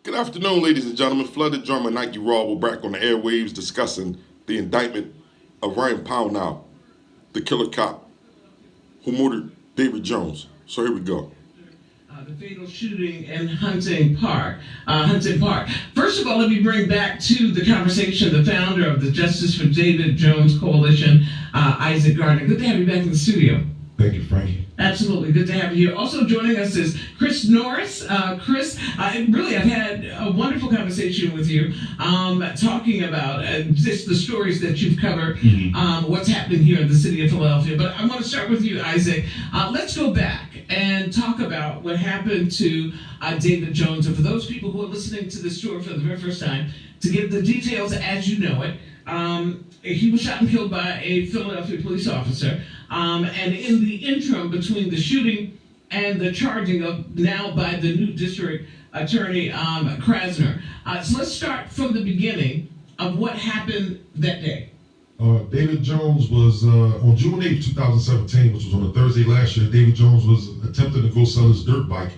Good afternoon, ladies and gentlemen. Flooded drummer Ikey Raw will back on the airwaves discussing the indictment of Ryan Pownall, the killer cop who murdered David Jones. So here we go. The fatal shooting in Hunting Park. First of all, let me bring back to the conversation the founder of the Justice for David Jones Coalition, Isaac Gardner. Good to have you back in the studio. Thank you, Frankie. Absolutely, good to have you here. Also joining us is Chris Norris. Chris, really, I've had a wonderful conversation with you, talking about just the stories that you've covered, what's happening here in the city of Philadelphia. But I want to start with you, Isaac. Let's go back and talk about what happened to David Jones. And for those people who are listening to this story for the very first time, to give the details as you know it, he was shot and killed by a Philadelphia police officer. And in the interim between the shooting and the charging of now by the new district attorney, Krasner. So let's start from the beginning of what happened that day. David Jones was, on June 8th, 2017, which was on a Thursday last year, David Jones was attempting to go sell his dirt bike.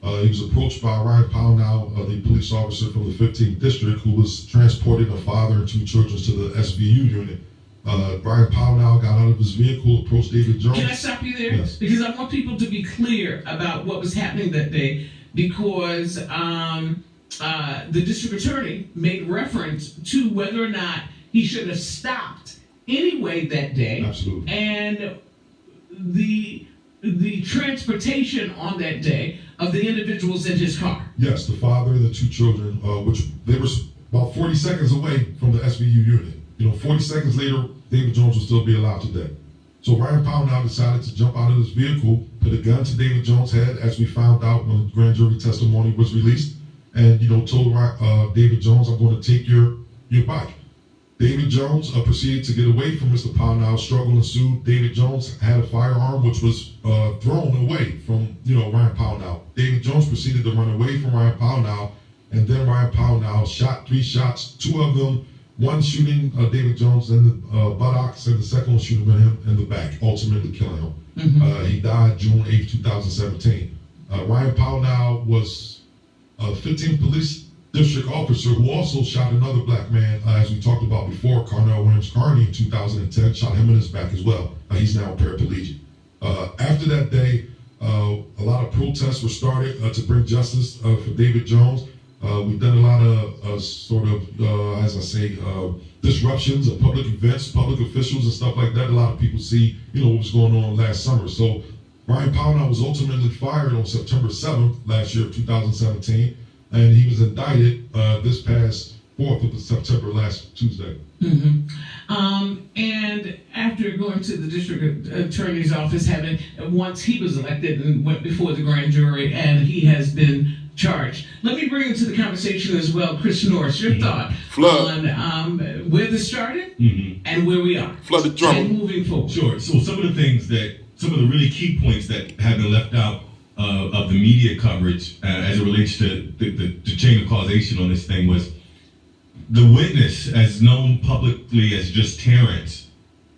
He was approached by Ryan Pownall, the police officer from the 15th district, who was transporting a father and two children to the SVU unit. Ryan Pownall got out of his vehicle, approached David Jones. Can I stop you there? Yes. Because I want people to be clear about what was happening that day, because the district attorney made reference to whether or not he should have stopped anyway that day. Absolutely. And the transportation on that day of the individuals in his car. Yes, the father and the two children, which they were about 40 seconds away from the SVU unit. 40 seconds later, David Jones will still be alive today. So Ryan Pownall decided to jump out of his vehicle, put a gun to David Jones' head, as we found out when the grand jury testimony was released, and told David Jones, "I'm going to take your bike." David Jones proceeded to get away from Mr. Pownall. Struggle ensued. David Jones had a firearm which was thrown away from Ryan Pownall. David Jones proceeded to run away from Ryan Pownall, and then Ryan Pownall shot 3 shots, 2 of them. One shooting David Jones in the buttocks, and the second one shooting him in the back, ultimately killing him. He died June 8, 2017. Ryan Pownall was a 15th Police District officer who also shot another black man, as we talked about before, Carnell Williams Carney, in 2010, shot him in his back as well. He's now a paraplegic. After that day, a lot of protests were started to bring justice for David Jones. We've done a lot of disruptions of public events, public officials and stuff like that. A lot of people see, what was going on last summer. So Ryan Pownall was ultimately fired on September 7th last year of 2017, and he was indicted this past 4th of September, last Tuesday. And after going to the district attorney's office, once he was elected and went before the grand jury, and he has been charged. Let me bring into the conversation as well, Chris Norris, your thought on where this started and where we are. Flooded drummer. And moving forward. Sure. So some of the really key points that have been left out of the media coverage as it relates to the chain of causation on this thing was the witness, as known publicly as just Terrence.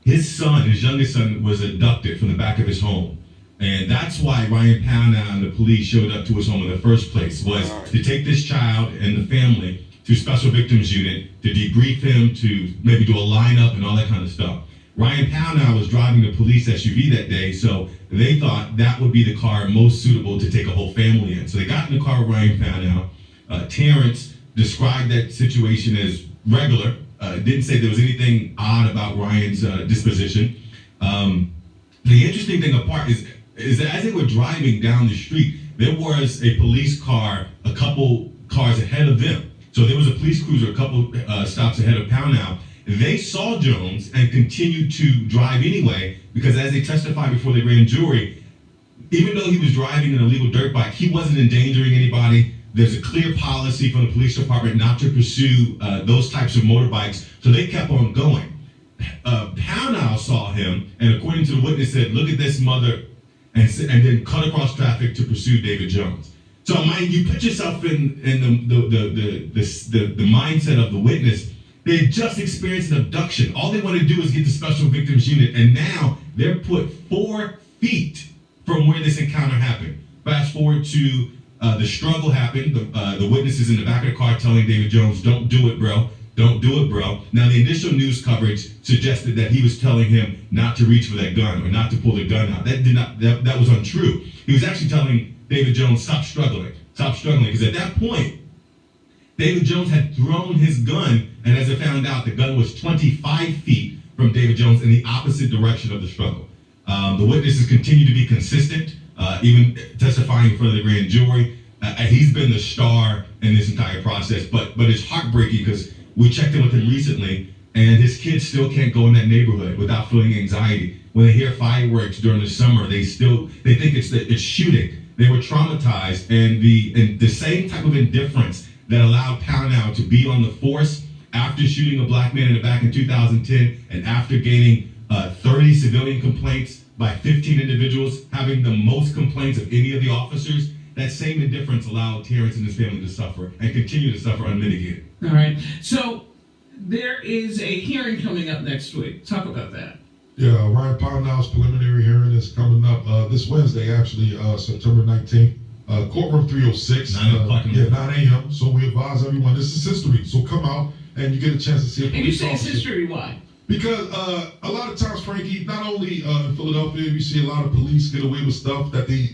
His youngest son, was abducted from the back of his home. And that's why Ryan Pownall and the police showed up to his home in the first place, was to take this child and the family to Special Victims Unit, to debrief him, to maybe do a lineup and all that kind of stuff. Ryan Pownall was driving the police SUV that day, so they thought that would be the car most suitable to take a whole family in. So they got in the car with Ryan Pownall. Terrence described that situation as regular, didn't say there was anything odd about Ryan's disposition. The interesting thing is that as they were driving down the street, there was a police car a couple cars ahead of them. So there was a police cruiser a couple stops ahead of Pownall. They saw Jones and continued to drive anyway, because as they testified before the grand jury, even though he was driving an illegal dirt bike, he wasn't endangering anybody. There's a clear policy from the police department not to pursue those types of motorbikes, so they kept on going. Pownall saw him, and according to the witness, said, "Look at this mother," and then cut across traffic to pursue David Jones. So you put yourself in the mindset of the witness. They had just experienced an abduction. All they want to do is get to Special Victims Unit, and now they're put 4 feet from where this encounter happened. Fast forward to The struggle happened. The witnesses in the back of the car telling David Jones, "Don't do it, bro. Don't do it, bro." Now, the initial news coverage suggested that he was telling him not to reach for that gun or not to pull the gun out. That was untrue. He was actually telling David Jones, "Stop struggling. Stop struggling." Because at that point, David Jones had thrown his gun, and as I found out, the gun was 25 feet from David Jones in the opposite direction of the struggle. The witnesses continue to be consistent, even testifying in front of the grand jury. He's been the star in this entire process, but it's heartbreaking because we checked in with him recently, and his kids still can't go in that neighborhood without feeling anxiety. When they hear fireworks during the summer, they think it's shooting. They were traumatized, and the same type of indifference that allowed Pownall to be on the force after shooting a black man in the back in 2010, and after gaining 30 civilian complaints by 15 individuals, having the most complaints of any of the officers. That same indifference allowed Terrence and his family to suffer and continue to suffer unmitigated. All right. So there is a hearing coming up next week. Talk about that. Yeah, Ryan Pownall's preliminary hearing is coming up this Wednesday, actually, September 19th. Courtroom 306. 9 o'clock in the morning. 9 a.m. So we advise everyone, this is history. So come out and you get a chance to see a And you police say it's officer. history. Why? Because a lot of times, Frankie, not only in Philadelphia, we see a lot of police get away with stuff that the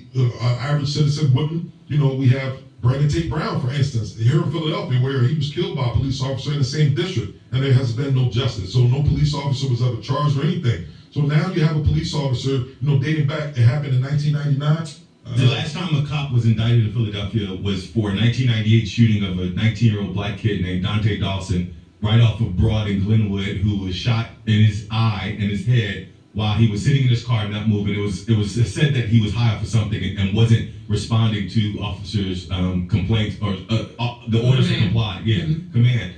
average citizen wouldn't. You know, we have Brandon Tate Brown, for instance, here in Philadelphia, where he was killed by a police officer in the same district, and there has been no justice. So no police officer was ever charged or anything. So now you have a police officer, dating back, it happened in 1999. The last time a cop was indicted in Philadelphia was for a 1998 shooting of a 19-year-old black kid named Dante Dawson right off of Broad in Glenwood, who was shot in his eye and his head while he was sitting in his car not moving. It was said that he was high off of something and wasn't responding to officers' complaints or the orders to comply. Yeah, command.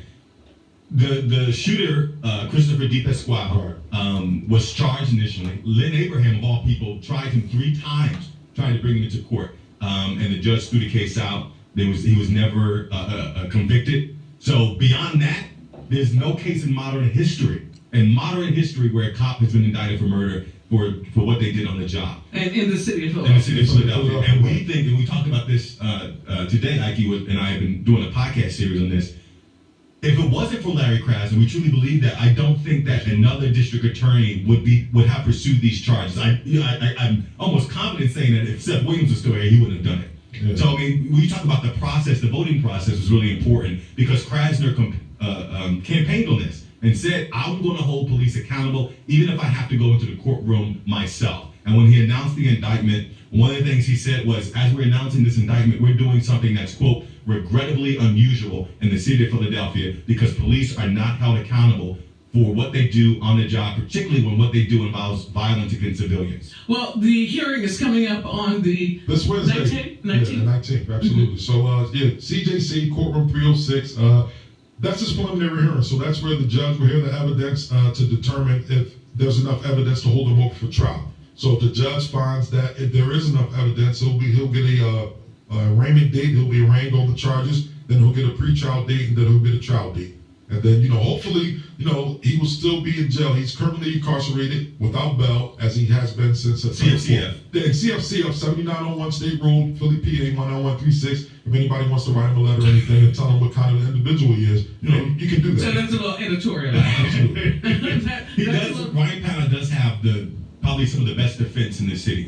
The shooter, Christopher D. Pasquale, was charged initially. Lynn Abraham, of all people, tried him 3 times, trying to bring him into court. And the judge threw the case out. He was never convicted. So beyond that, there's no case in modern history where a cop has been indicted for murder for what they did on the job. And in the city of In the Philadelphia. city of Philadelphia. And we think, and we talked about this today, Ikey and I have been doing a podcast series on this. If it wasn't for Larry Krasner, and we truly believe that, I don't think that another district attorney would have pursued these charges. I'm almost confident saying that if Seth Williams was still here, he wouldn't have done it. Yeah. So, I mean, when you talk about the process, the voting process was really important because Krasner campaigned on this and said, I'm going to hold police accountable even if I have to go into the courtroom myself. And when he announced the indictment, one of the things he said was, as we're announcing this indictment, we're doing something that's, quote, regrettably unusual in the city of Philadelphia because police are not held accountable for what they do on the job, particularly when what they do involves violence against civilians. Well, the hearing is coming up on this Wednesday. 19th? Yeah, the 19th, absolutely. So, CJC, courtroom 306, that's his preliminary hearing. So that's where the judge will hear the evidence to determine if there's enough evidence to hold him over for trial. So if the judge finds that if there is enough evidence, he'll get a arraignment date, he'll be arraigned on the charges, then he'll get a pre-trial date, and then he'll get a trial date. And then, hopefully, he will still be in jail. He's currently incarcerated without bail, as he has been since September 4th. In CFCF, 7901 State Road, Philly, PA, 19136. If anybody wants to write him a letter or anything and tell him what kind of individual he is, you can do that. So that's a little editorial. Absolutely. Ryan Pownall does have probably some of the best defense in the city.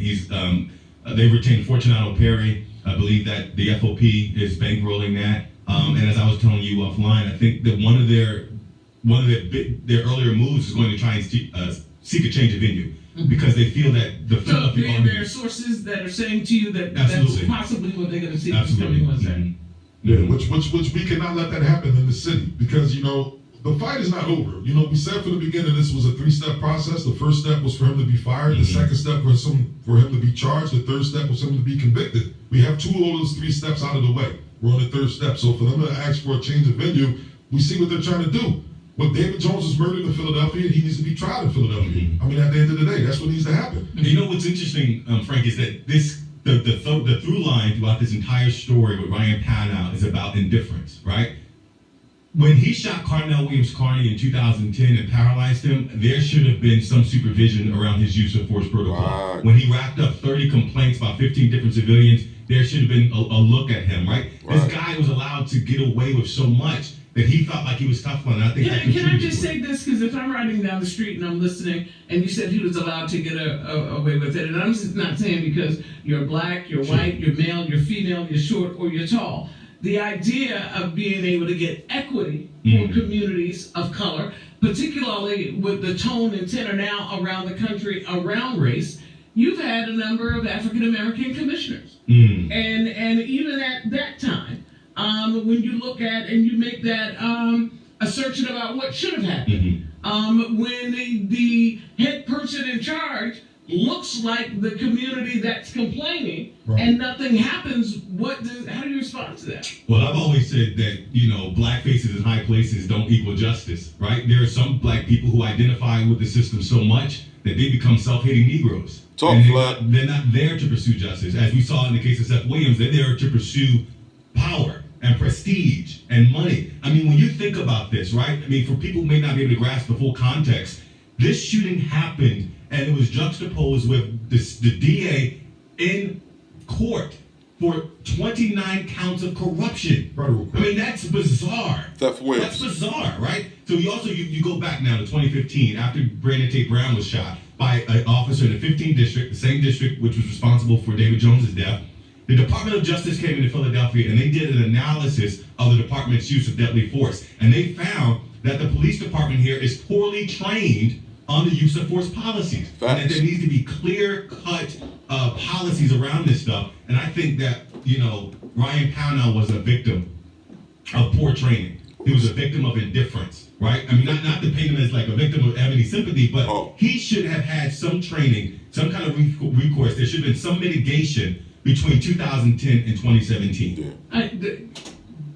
They've retained Fortunato Perry. I believe that the FOP is bankrolling that. And as I was telling you offline, I think that one of their earlier moves is going to try and seek a change of venue because they feel that the Philadelphia So there are sources that are saying to you that Absolutely. that's possibly what they're going to see this coming Wednesday. Yeah, which we cannot let that happen in the city because the fight is not over. We said from the beginning this was a 3-step process. The first step was for him to be fired. The second step was for him to be charged. The third step was him to be convicted. We have 2 of those 3 steps out of the way. We're on the 3rd step. So for them to ask for a change of venue, we see what they're trying to do. When David Jones was murdered in Philadelphia, he needs to be tried in Philadelphia. I mean, at the end of the day, that's what needs to happen. And what's interesting, Frank, is that the through line throughout this entire story with Ryan Pownall is about indifference, right? When he shot Carnell Williams Carney in 2010 and paralyzed him, there should have been some supervision around his use of force protocol. Right. When he racked up 30 complaints by 15 different civilians, there should have been a look at him, right? Right. This guy was allowed to get away with so much that he felt like he was tough on. And I think Can I just say this? Because if I'm riding down the street and I'm listening, and you said he was allowed to get away with it, and I'm just not saying because you're black, you're white, you're male, you're female, you're short, or you're tall. The idea of being able to get equity for communities of color, particularly with the tone and tenor now around the country around race, you've had a number of African American commissioners, and even at that time, when you look at and you make that assertion about what should have happened, when the head person in charge looks like the community that's complaining, and nothing happens, how do you respond to that? Well, I've always said that, black faces in high places don't equal justice, right? There are some black people who identify with the system so much that they become self-hating Negroes. They're not there to pursue justice. As we saw in the case of Seth Williams, they're there to pursue power and prestige and money. I mean, when you think about this, right? I mean, for people who may not be able to grasp the full context, this shooting happened and it was juxtaposed with the DA in court for 29 counts of corruption. I mean, that's bizarre. That's bizarre, right? So you go back now to 2015, after Brandon Tate Brown was shot by an officer in the 15th district, the same district which was responsible for David Jones' death. The Department of Justice came into Philadelphia and they did an analysis of the department's use of deadly force. And they found that the police department here is poorly trained on the use of force policies. And that there needs to be clear-cut policies around this stuff. And I think that, Ryan Pownall was a victim of poor training. He was a victim of indifference, right? I mean, not to paint him as like a victim of having any sympathy, but he should have had some training, some kind of recourse. There should have been some mitigation between 2010 and 2017.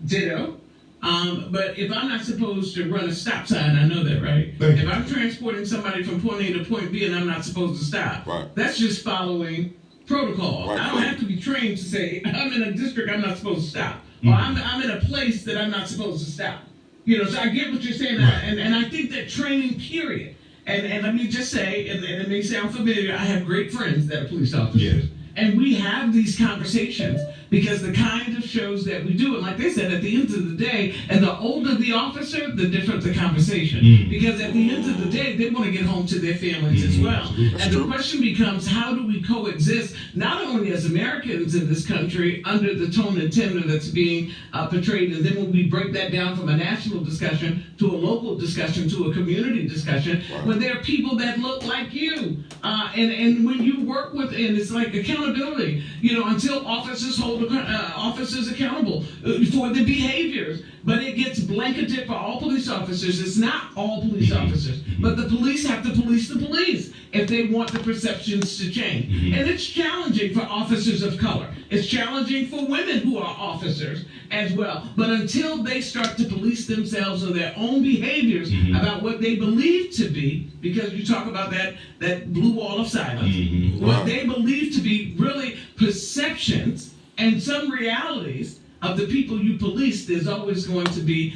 Ditto. But if I'm not supposed to run a stop sign, I know that, right? If I'm transporting somebody from point A to point B and I'm not supposed to stop, that's just following protocol. I don't have to be trained to say, I'm in a district I'm not supposed to stop. Or I'm in a place that I'm not supposed to stop. So I get what you're saying, and I think that training, period. And let me just say, and it may sound familiar, I have great friends that are police officers. Yes. And we have these conversations because the kind of shows that we do, and like they said, at the end of the day, and the older the officer, the different the conversation. Because at the end of the day, they want to get home to their families as well. And the question becomes, how do we coexist, not only as Americans in this country, under the tone and tenor that's being portrayed, and then when we break that down from a national discussion to a local discussion to a community discussion, when there are people that look like you. And when you work with, and it's like accountability, until officers hold officers accountable for the behaviors. But it gets blanketed for all police officers. It's not all police officers. But the police have to police the police if they want the perceptions to change. And it's challenging for officers of color. It's challenging for women who are officers as well. But until they start to police themselves or their own behaviors about what they believe to be, because you talk about that blue wall of silence, what they believe to be really perceptions and some realities of the people you police, it's always going to be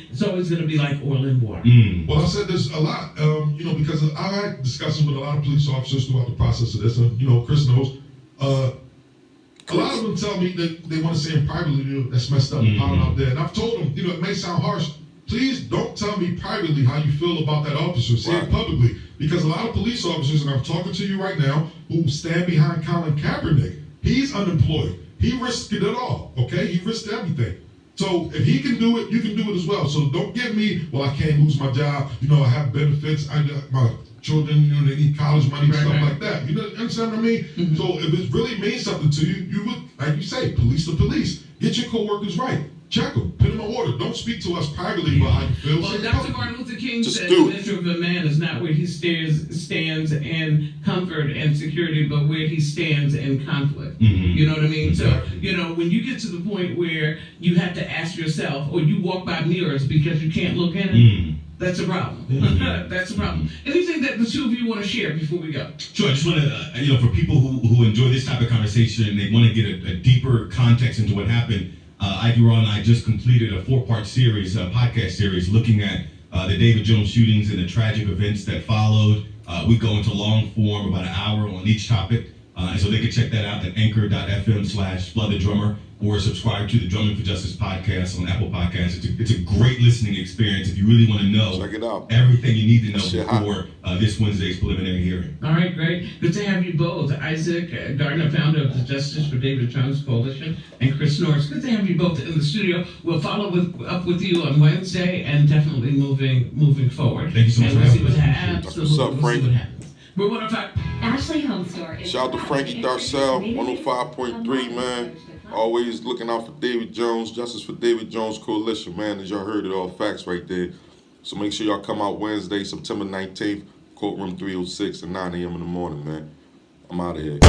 like oil and water. Well, I said there's a lot, because I had discussions with a lot of police officers throughout the process of this, and Chris knows. A lot of them tell me that they want to say in privately, that's messed up, pound out there. And I've told them, it may sound harsh. Please don't tell me privately how you feel about that officer. Say it publicly, because a lot of police officers, and I'm talking to you right now, who stand behind Colin Kaepernick. He's unemployed. He risked it all, okay? He risked everything. So if he can do it, you can do it as well. So don't give me, well, I can't lose my job. I have benefits. My children, they need college money, stuff like that. You understand what I mean? So if it really means something to you, you would, like you say, police the police. Get your coworkers right. Check them. Put them in order. Don't speak to us privately about how you feel. Well, Dr. Martin Luther King said the measure of a man is not where he stands in comfort and security, but where he stands in conflict. You know what I mean? Exactly. So, when you get to the point where you have to ask yourself, or you walk by mirrors because you can't look in it, that's a problem. That's a problem. Anything that the two of you want to share before we go? Sure. I just want to, for people who enjoy this type of conversation, they want to get a deeper context into what happened. Ikey Raw and I just completed a 4-part series, a podcast series, looking at the David Jones shootings and the tragic events that followed. We go into long form, about an hour on each topic. And so they can check that out at anchor.fm/floodthedrummer or subscribe to the Drumming for Justice podcast on Apple Podcasts. It's a great listening experience if you really want to know Check it out. everything you need to know Shit before this Wednesday's preliminary hearing. All right, great. Good to have you both. Isaac Gardner, founder of the Justice for David Jones Coalition, and Chris Norris. Good to have you both in the studio. We'll follow up with you on Wednesday and definitely moving forward. Thank you so much and for we'll see having what us. happens. That's what's up, Frank. We'll see what happens. We're 105. Ashley Home Store. Shout out to Frankie Darcell, 105.3, man. Always looking out for David Jones, Justice for David Jones Coalition, man. As y'all heard it, all facts right there. So make sure y'all come out Wednesday, September 19th, courtroom 306 at 9 a.m. in the morning, man. I'm out of here.